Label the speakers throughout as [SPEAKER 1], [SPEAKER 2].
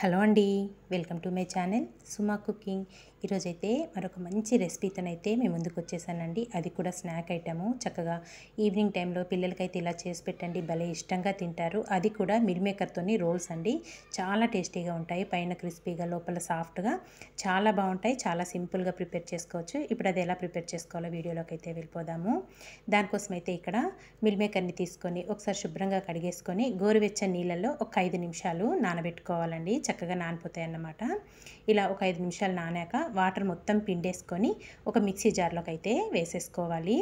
[SPEAKER 1] Hello అండి, welcome to my channel Suma cooking. ఈరోజైతే మరొక మంచి రెసిపీతోనైతే మేము ముందుకు వచ్చేసానండి. అది కూడా స్నాక్ ఐటము. చక్కగా ఈవినింగ్ టైంలో పిల్లలకైతే ఇలా చేసి పెట్టండి, భలే ఇష్టంగా తింటారు. అది కూడా మిల్ మేకర్తోని రోల్స్ అండి. చాలా టేస్టీగా ఉంటాయి, పైన క్రిస్పీగా లోపల సాఫ్ట్గా చాలా బాగుంటాయి. చాలా సింపుల్గా ప్రిపేర్ చేసుకోవచ్చు. ఇప్పుడు అది ఎలా ప్రిపేర్ చేసుకోవాలో వీడియోలోకి అయితే వెళ్ళిపోదాము. దానికోసం అయితే ఇక్కడ మిల్ మేకర్ని తీసుకొని ఒకసారి శుభ్రంగా కడిగేసుకొని గోరువెచ్చని నీళ్ళల్లో ఒక 5 నిమిషాలు నానబెట్టుకోవాలండి. చక్కగా నానిపోతాయి అన్నమాట. ఇలా ఒక 5 నిమిషాలు నానాక వాటర్ మొత్తం పిండేసుకొని ఒక మిక్సీ జార్లోకి అయితే వేసేసుకోవాలి.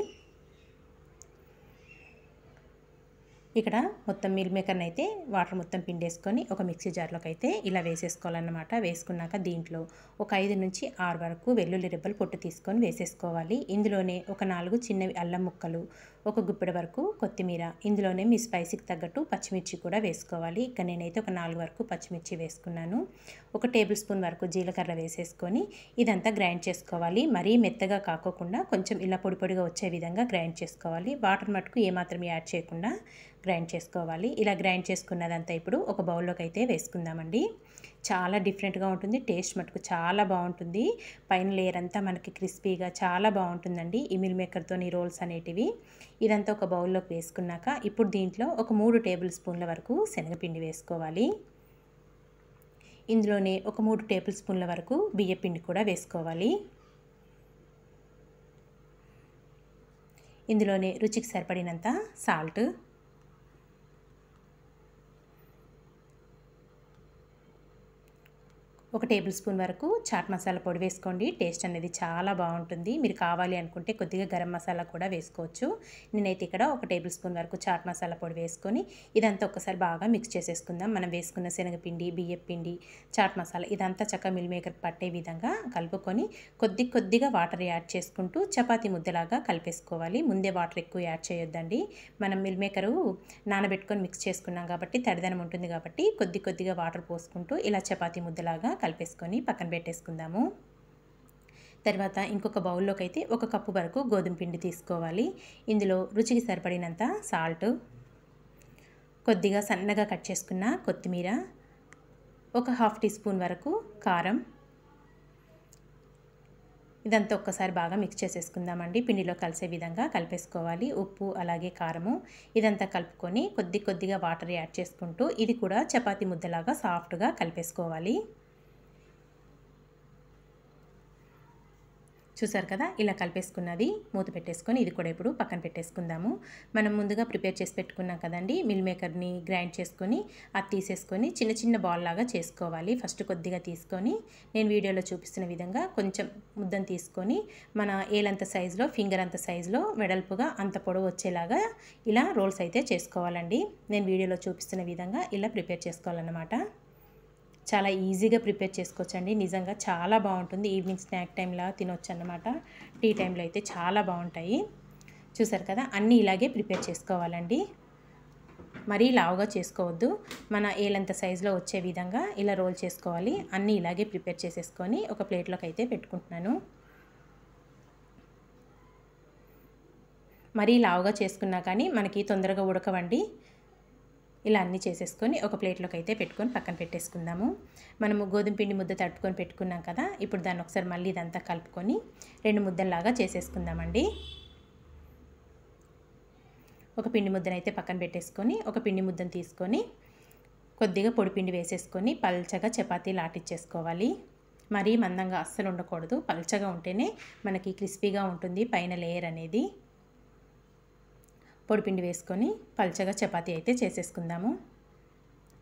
[SPEAKER 1] ఇక్కడ మొత్తం మిల్ మేకర్ని అయితే వాటర్ మొత్తం పిండేసుకొని ఒక మిక్సీ జార్లోకి అయితే ఇలా వేసేసుకోవాలన్నమాట. వేసుకున్నాక దీంట్లో ఒక 5 నుంచి 6 వరకు వెల్లుల్లి రెబ్బలు పొట్టు తీసుకొని వేసేసుకోవాలి. ఇందులోనే ఒక 4 చిన్నవి అల్లం ముక్కలు, ఒక గుప్పెడు వరకు కొత్తిమీర, ఇందులోనే మీ స్పైసీకి తగ్గట్టు పచ్చిమిర్చి కూడా వేసుకోవాలి. ఇక్కడ నేనైతే ఒక 4 వరకు పచ్చిమిర్చి వేసుకున్నాను. ఒక టేబుల్ స్పూన్ వరకు జీలకర్ర వేసేసుకొని ఇదంతా గ్రైండ్ చేసుకోవాలి. మరీ మెత్తగా కాకోకుండా కొంచెం ఇలా పొడి పొడిగా వచ్చే విధంగా గ్రైండ్ చేసుకోవాలి. వాటర్ మటుకు ఏమాత్రం యాడ్ చేయకుండా గ్రైండ్ చేసుకోవాలి. ఇలా గ్రైండ్ చేసుకున్నదంతా ఇప్పుడు ఒక బౌల్లోకి అయితే వేసుకుందామండి. చాలా డిఫరెంట్గా ఉంటుంది, టేస్ట్ మటుకు చాలా బాగుంటుంది. పైన లేయర్ అంతా మనకి క్రిస్పీగా చాలా బాగుంటుందండి ఈ మిల్ మేకర్తోని రోల్స్ అనేటివి. ఇదంతా ఒక బౌల్లోకి వేసుకున్నాక ఇప్పుడు దీంట్లో ఒక 3 టేబుల్ స్పూన్ల వరకు శనగపిండి వేసుకోవాలి. ఇందులోనే ఒక 3 టేబుల్ స్పూన్ల వరకు బియ్యపిండి కూడా వేసుకోవాలి. ఇందులోనే రుచికి సరిపడినంత సాల్ట్, ఒక టేబుల్ స్పూన్ వరకు చాట్ మసాలా పొడి వేసుకోండి. టేస్ట్ అనేది చాలా బాగుంటుంది. మీరు కావాలి అనుకుంటే కొద్దిగా గరం మసాలా కూడా వేసుకోవచ్చు. నేనైతే ఇక్కడ ఒక టేబుల్ స్పూన్ వరకు చాట్ మసాలా పొడి వేసుకొని ఇదంతా ఒక్కసారి బాగా మిక్స్ చేసేసుకుందాం. మనం వేసుకున్న శనగపిండి, బియ్యపిండి, చాట్ మసాలా ఇదంతా చక్కగా మిల్ మేకర్ పట్టే విధంగా కలుపుకొని కొద్దిగా వాటర్ యాడ్ చేసుకుంటూ చపాతీ ముద్దలాగా కలిపేసుకోవాలి. ముందే వాటర్ ఎక్కువ యాడ్ చేయొద్దండి. మనం మిల్ మేకరు నానబెట్టుకొని మిక్స్ చేసుకున్నాం కాబట్టి తడిదనం ఉంటుంది కాబట్టి కొద్దిగా వాటర్ పోసుకుంటూ ఇలా చపాతీ ముద్దలాగా కలిపేసుకొని పక్కన పెట్టేసుకుందాము. తర్వాత ఇంకొక బౌల్లోకి అయితే ఒక కప్పు వరకు గోధుమ పిండి తీసుకోవాలి. ఇందులో రుచికి సరిపడినంత సాల్ట్, కొద్దిగా సన్నగా కట్ చేసుకున్న కొత్తిమీర, ఒక 1/2 టీ స్పూన్ వరకు కారం, ఇదంతా ఒక్కసారి బాగా మిక్స్ చేసేసుకుందామండి. పిండిలో కలిసే విధంగా కలిపేసుకోవాలి. ఉప్పు అలాగే కారము ఇదంతా కలుపుకొని కొద్దిగా వాటర్ యాడ్ చేసుకుంటూ ఇది కూడా చపాతీ ముద్దలాగా సాఫ్ట్గా కలిపేసుకోవాలి. చూసారు కదా, ఇలా కలిపేసుకున్నది మూత పెట్టేసుకొని ఇది కూడా ఇప్పుడు పక్కన పెట్టేసుకుందాము. మనం ముందుగా ప్రిపేర్ చేసి పెట్టుకున్నాం కదండి మిల్ మేకర్ని గ్రైండ్ చేసుకొని అది తీసేసుకొని చిన్న బాల్ లాగా చేసుకోవాలి. ఫస్ట్ కొద్దిగా తీసుకొని నేను వీడియోలో చూపిస్తున్న విధంగా కొంచెం ముద్దను తీసుకొని మన ఏలంత సైజులో, ఫింగర్ అంత సైజులో వెడల్పుగా అంత పొడవు వచ్చేలాగా ఇలా రోల్స్ అయితే చేసుకోవాలండి. నేను వీడియోలో చూపిస్తున్న విధంగా ఇలా ప్రిపేర్ చేసుకోవాలన్నమాట. చాలా ఈజీగా ప్రిపేర్ చేసుకోవచ్చండి. నిజంగా చాలా బాగుంటుంది. ఈవినింగ్ స్నాక్ టైంలా తినొచ్చు అన్నమాట. టీ టైంలో అయితే చాలా బాగుంటాయి. చూసారు కదా, అన్నీ ఇలాగే ప్రిపేర్ చేసుకోవాలండి. మరీ లావుగా చేసుకోవద్దు. మన ఏలంత సైజులో వచ్చే విధంగా ఇలా రోల్ చేసుకోవాలి. అన్నీ ఇలాగే ప్రిపేర్ చేసేసుకొని ఒక ప్లేట్లోకి అయితే పెట్టుకుంటున్నాను. మరీ లావుగా చేసుకున్నా కానీ మనకి తొందరగా ఉడకవండి. ఇలా అన్నీ చేసేసుకొని ఒక ప్లేట్లోకి అయితే పెట్టుకొని పక్కన పెట్టేసుకుందాము. మనము గోధుమ పిండి ముద్ద తడుపుకొని పెట్టుకున్నాం కదా, ఇప్పుడు దాన్ని ఒకసారి మళ్ళీ ఇదంతా కలుపుకొని 2 ముద్దల్లాగా చేసేసుకుందామండి. ఒక పిండి ముద్దను అయితే పక్కన పెట్టేసుకొని ఒక పిండి ముద్దను తీసుకొని కొద్దిగా పొడి పిండి వేసేసుకొని పల్చగా చపాతీ లాటిచ్చేసుకోవాలి. మరీ మందంగా అస్సలు ఉండకూడదు. పల్చగా ఉంటేనే మనకి క్రిస్పీగా ఉంటుంది పైన లేయర్ అనేది. పొడిపిండి వేసుకొని పల్చగా చపాతీ అయితే చేసేసుకుందాము.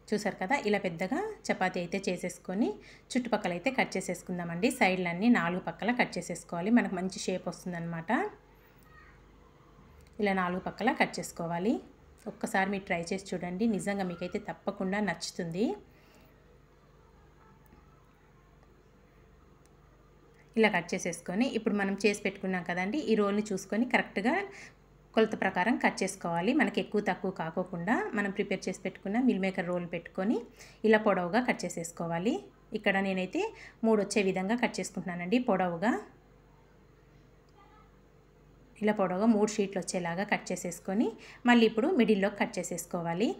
[SPEAKER 1] చూసారు కదా, ఇలా పెద్దగా చపాతీ అయితే చేసేసుకొని చుట్టుపక్కల అయితే కట్ చేసేసుకుందామండి. సైడ్లన్నీ 4 పక్కల కట్ చేసేసుకోవాలి. మనకు మంచి షేప్ వస్తుందన్నమాట. ఇలా 4 పక్కల కట్ చేసుకోవాలి. ఒక్కసారి మీరు ట్రై చేసి చూడండి, నిజంగా మీకైతే తప్పకుండా నచ్చుతుంది. ఇలా కట్ చేసేసుకొని ఇప్పుడు మనం చేసి పెట్టుకున్నాం కదండి, ఈ రోల్ని చూసుకొని కరెక్ట్గా కొలత ప్రకారం కట్ చేసుకోవాలి. మనకి ఎక్కువ తక్కువ కాకోకుండా మనం ప్రిపేర్ చేసి పెట్టుకున్న మిల్ మేకర్ రోల్ పెట్టుకొని ఇలా పొడవుగా కట్ చేసేసుకోవాలి. ఇక్కడ నేనైతే 3 వచ్చే విధంగా కట్ చేసుకుంటున్నానండి. పొడవుగా ఇలా పొడవుగా 3 షీట్లు వచ్చేలాగా కట్ చేసేసుకొని మళ్ళీ ఇప్పుడు మిడిల్లో కట్ చేసేసుకోవాలి.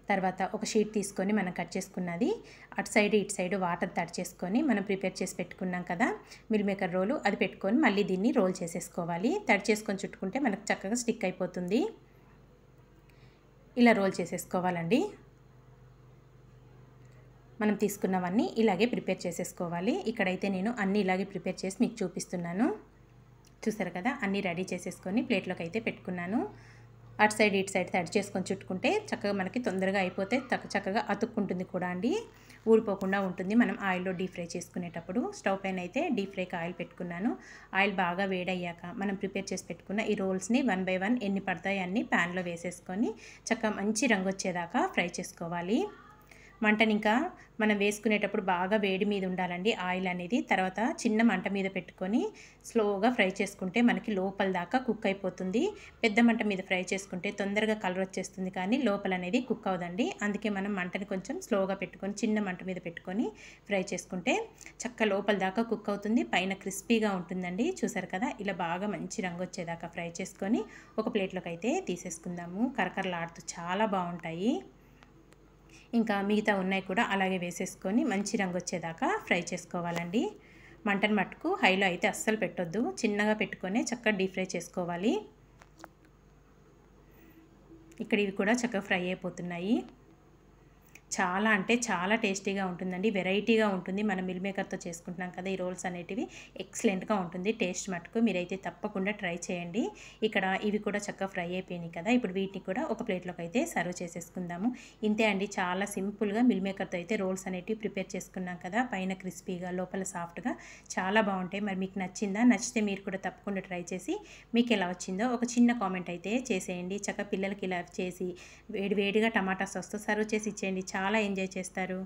[SPEAKER 1] తర్వాత ఒక షీట్ తీసుకొని మనం కట్ చేసుకున్నది అటు సైడ్ ఇటు సైడ్ వాటర్ తడి చేసుకొని మనం ప్రిపేర్ చేసి పెట్టుకున్నాం కదా మిల్ మేకర్ రోలు, అది పెట్టుకొని మళ్ళీ దీన్ని రోల్ చేసేసుకోవాలి. తడి చేసుకొని చుట్టుకుంటే మనకు చక్కగా స్టిక్ అయిపోతుంది. ఇలా రోల్ చేసేసుకోవాలండి. మనం తీసుకున్నవన్నీ ఇలాగే ప్రిపేర్ చేసేసుకోవాలి. ఇక్కడైతే నేను అన్నీ ఇలాగే ప్రిపేర్ చేసి మీకు చూపిస్తున్నాను. చూసారు కదా, అన్నీ రెడీ చేసేసుకొని ప్లేట్లోకి అయితే పెట్టుకున్నాను. అటు సైడ్ ఇటు సైడ్ తడి చేసుకొని చుట్టుకుంటే చక్కగా మనకి తొందరగా అయిపోతే చక్కగా అతుక్కుంటుంది కూడా అండి, ఊడిపోకుండా ఉంటుంది మనం ఆయిల్లో డీప్ ఫ్రై చేసుకునేటప్పుడు. స్టవ్ పైన అయితే డీప్ ఫ్రైకి ఆయిల్ పెట్టుకున్నాను. ఆయిల్ బాగా వేడయ్యాక మనం ప్రిపేర్ చేసి పెట్టుకున్న ఈ రోల్స్ని 1 బై 1 ఎన్ని పడతాయి అన్ని ప్యాన్లో వేసేసుకొని చక్కగా మంచి రంగు వచ్చేదాకా ఫ్రై చేసుకోవాలి. మంటని ఇంకా మనం వేసుకునేటప్పుడు బాగా వేడి మీద ఉండాలండి ఆయిల్ అనేది. తర్వాత చిన్న మంట మీద పెట్టుకొని స్లోగా ఫ్రై చేసుకుంటే మనకి లోపల దాకా కుక్ అయిపోతుంది. పెద్ద మంట మీద ఫ్రై చేసుకుంటే తొందరగా కలర్ వచ్చేస్తుంది కానీ లోపల అనేది కుక్ అవ్వదండి. అందుకే మనం మంటని కొంచెం స్లోగా పెట్టుకొని చిన్న మంట మీద పెట్టుకొని ఫ్రై చేసుకుంటే చక్క లోపల దాకా కుక్ అవుతుంది, పైన క్రిస్పీగా ఉంటుందండి. చూసారు కదా, ఇలా బాగా మంచి రంగు వచ్చేదాకా ఫ్రై చేసుకొని ఒక ప్లేట్లోకి అయితే తీసేసుకుందాము. కరకరలాడుతూ చాలా బాగుంటాయి. ఇంకా మిగతా ఉన్నాయి కూడా అలాగే వేసేసుకొని మంచి రంగు వచ్చేదాకా ఫ్రై చేసుకోవాలండి. మంటను మట్టుకు హైలో అయితే అస్సలు పెట్టొద్దు, చిన్నగా పెట్టుకొని చక్కగా డీప్ ఫ్రై చేసుకోవాలి. ఇక్కడ ఇవి కూడా చక్కగా ఫ్రై అయిపోతున్నాయి. చాలా అంటే చాలా టేస్టీగా ఉంటుందండి, వెరైటీగా ఉంటుంది. మనం మిల్ మేకర్తో చేసుకుంటున్నాం కదా ఈ రోల్స్ అనేటివి, ఎక్సలెంట్గా ఉంటుంది టేస్ట్ మటుకు. మీరైతే తప్పకుండా ట్రై చేయండి. ఇక్కడ ఇవి కూడా చక్కగా ఫ్రై అయిపోయినాయి కదా, ఇప్పుడు వీటిని కూడా ఒక ప్లేట్లోకి అయితే సర్వ్ చేసేసుకుందాము. ఇంతే అండి, చాలా సింపుల్గా మిల్ మేకర్తో అయితే రోల్స్ అనేటివి ప్రిపేర్ చేసుకున్నాం కదా, పైన క్రిస్పీగా లోపల సాఫ్ట్గా చాలా బాగుంటాయి. మరి మీకు నచ్చిందా? నచ్చితే మీరు కూడా తప్పకుండా ట్రై చేసి మీకు ఎలా వచ్చిందో ఒక చిన్న కామెంట్ అయితే చేసేయండి. చక్కగా పిల్లలకి ఇలా చేసి వేడివేడిగా టమాటా సాస్తో సర్వ్ చేసి ఇచ్చేయండి, చాలా ఎంజాయ్ చేస్తారు.